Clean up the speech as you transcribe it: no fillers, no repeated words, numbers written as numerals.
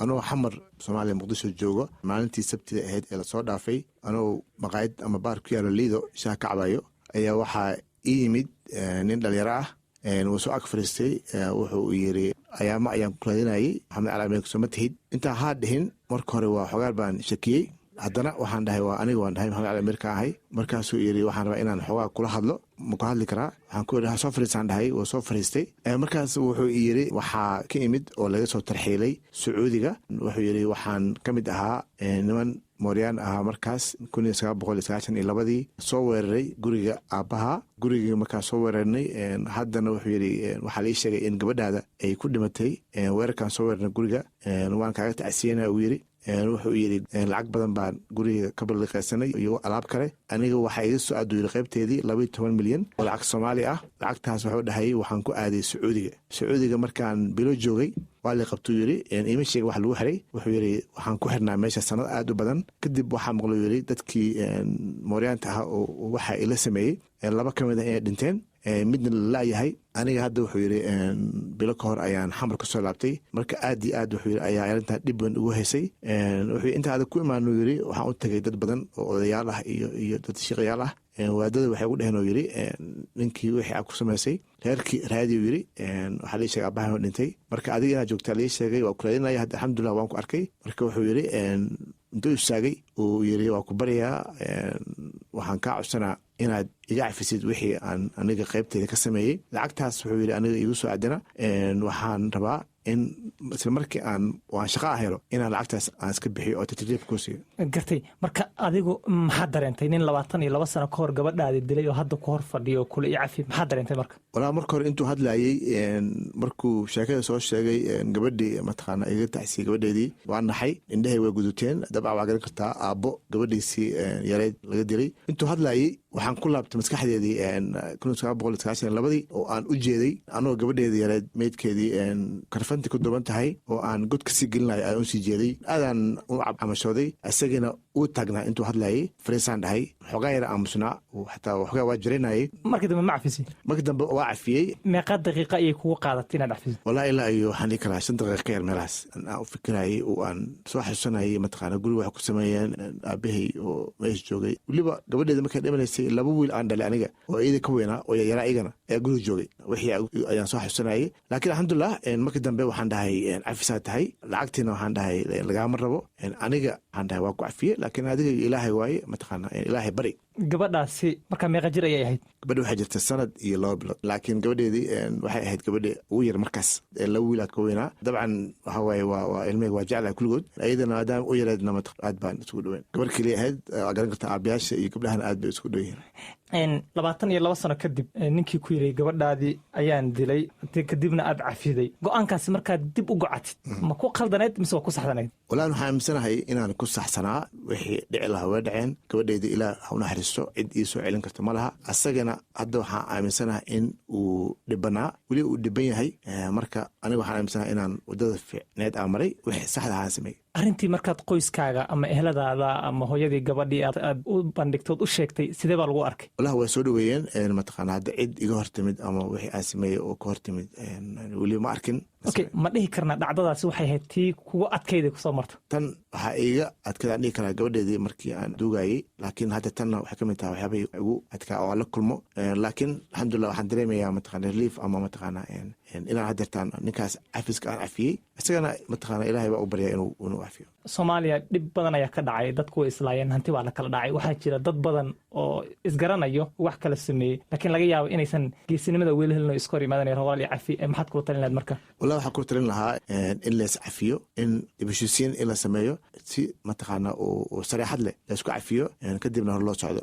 anoo xamar Soomaaliya Muqdisho joogo maalintii Sabtida ahayd ee la soo dhaafay anoo maqaayad ama baar ku yaalo Liido shaah ka cabayo ayaa waxaa ii yimid nin dhalinyaro ah wuu soo ag fariistay wuxuu yiri ayaama ayaan ku raadinayay Maxamed Calaameen ku soo matahid inta ha dhihin marka hore waa xogaal baan shakiyay haddana waxaan dhahay waa aniga waan dhahay Maxamed Calaameen ka ahay markaasuu yiri waxaan rabaa inaan xogaa kula hadlo ma ku hadli karaa waxaan ku yiri ha soo fariistaan dhahay wuu soo fariistay markaas wuxuu yiri waxaa ka imid oo laga soo tarxiilay Sacuudiga wuxuu yiri waxaan ka mid ahaa niman Mooriyaan ahaa markaas 1992 soo weeraray guriga aabaha guriga markaas soo weerarnay haddana wuxuu yiri waxa la sheegay in gabadhaada ay ku dhimatay weerarkan soo weeraray guriga waan kaaga tacsiinaa uu yiri wuxuu yiri lacag badan baan guriga ka balqaysanay iyo alaab kale aniga waxa iga soo aaduyay qaybteedii 12 milyan oo lacag Soomaali ah lacagtaas wuxuu dhahay waxaan ku aaday Sacuudiga markaan bilo joogay waa la qabto yiri ima sheeg wax lagu xiray wuxuu yiri waxaan ku xirnaa meesha sanad aad u badan kadib waxa maqlay yiri dadkii Mooriyaanta ah oo waxa ila sameeyay laba kamid ah ee dhinteen midna la yahay aniga hadda wuxuu yiri bilo ka hor ayaan xamar ka soo laabtay marka aad iyo aad wuxuu yiri ayaa arinta dib weyn ugu heysay wuxuu inta aad ku imaano yiri waxaan u tagay dad badan oo odayaal ah iyo dad shaqayaal ah waadada waxay ugu dhaheen oo yiri ninkii wixii ku sameysay reerkii raadiyo yiri waxa la sheegay abahan dhintay marka adiga inaad joogtaa la sheegay waa ku raadinaya hadda alxamdulillah waan ku arkay marka wuxuu yiri intuu istaagay uu yiri waa ku bariyaa waxaan ka codsanaa inaad iga cafisid wixii aan aniga qaybteeda ka sameeyay lacagtaas wuxuu yiri aniga igu soo aadana waxaan rabaa in isla markii waan shaqo helo inaan lacagtaas aan iska bixiyo oo tajriib ku siiyo gartay marka adigu maxaa dareentay nin 22 sano ka hor gabadhaadi dilay oo hadda ku hor fadhiyo kula i cafi maxaa dareentay marka walaa marka hore intuu hadlayay markuu sheekada soo sheegay gabadhii mataqaana iga taxsii gabadheedii waan naxay indhahay way guduteen dabca waa garan kartaa aabbo gabadhiisii yareed laga dilay intuu hadlayay waxaan ku laabtay maskaxdeedii 1992 oo aan u jeeday anoo gabadheedii yareed meydkeedii karfanti ku duban tahay oo aan god ka sii gelinayo aan u sii jeeday aadaan u camashooday asagina uu taagnaa intuu hadlayay fariisaan dhahay xogaa yara aamusnaa xataa xogaa waa jirinayay markii dambe ma cafisay markii dambe waa cafiyey meeqa daqiiqa ayay kugu qaadatay inaad cafiso walaa ilaa iyo waxaan dhihi karaa 5 daqiiqo ka yar meelahaas aan u fikirayay oo aan soo xasuusanayay mataqaana guriga wax ku sameeyeen aabahay oo meesha joogay weliba gabadheeda markay dhimanaysay laba wiil aan dhalay aniga oo iyada ka weynaa oo yaraa igana ee guriga joogay wixii ayaan soo xasuusanayay laakiin alxamdulillah markii dambe waxaan dhahay cafisaa tahay lacagtiina waxaan dhahay lagama rabo aniga waxaan dhahay waa ku cafiye laakiin adiga ilaahay waaye mataqaana ilaahay bari gabadhaasi marka meeqa jir ayay ahayd gabadha waxay jirtay sanad iyo 2 bilood laakiin gabadheedii waxay ahayd gabadha ugu yar markaas laba wiil ka weynaa dabcan waxa waaye waa ilmeyga waa jeclaa kulligood ayadana maadaama u yareedna aad baan isugu dhaweyn gabar kaliya ahayd garan karta aabayaasha iyo gabdhahan aad bay isugu dhaweyn 22 sano kadib ninkii ku yiri gabadhaadii ayaan dilay kadibna aad cafiday go'aankaasi markaad dib u gocatid ma ku qaldaneed mise waa ku saxdaneed walaan waxaan aaminsanahay inaan ku saxsanaa wixii dhici lahaa way dhaceen gabadheedii ilaa ha u naxariisto cid ii soo celin karta ma laha asagana hadda waxaan aaminsanahay in uu dhibanaa weli uu dhiban yahay marka aniga waxaan aaminsanahay inaan wadada fiicneed aan maray wixii saxda ahaan sameeyey arrintii markaad qoyskaaga ama eheladaada ama hooyadii gabadhii aad u bandhigtood u sheegtay sidee baa lagu arkay wallahi waa soo dhaweeyeen mataqaana hadda cid iga hortimid ama wixii aan sameeyey oo ka hortimid weli ma arkin okay ma dhihi karnaa dhacdadaasi waxay ahayd tii kugu adkayday kusoo marta tan waxaa iiga adkaydaan dhihi karaa gabadheedii markii aan duugayay laakiin hadda tanna waxay ka mid tahay waxyaabay ugu adkaa oo aan la kulmo laakiin alxamdulillah waxaan dareemayaa mataqaana relief ama mataqaana inaan haddeertaan ninkaas cafiska aan cafiyey isagana mataqaana ilaahay baa u baryaa inuu cafiyo Soomaaliya dhib badan ayaa ka dhacay dadku way islaayeen hanti waa la kala dhacay waxaa jira dad badan oo isgaranayo wax kala sameeyey laakiin laga yaabo inaysan geesinimada weli helin oo iska hor yimaadaan rawaal iyo cafi maxaad kula talin lahayd marka wallahi waxaan kula talin lahaa in la cafiyo in dibashiisiin in la sameeyo si mataqaana oo sareexad leh la isku cafiyo kadibna hor loo socdo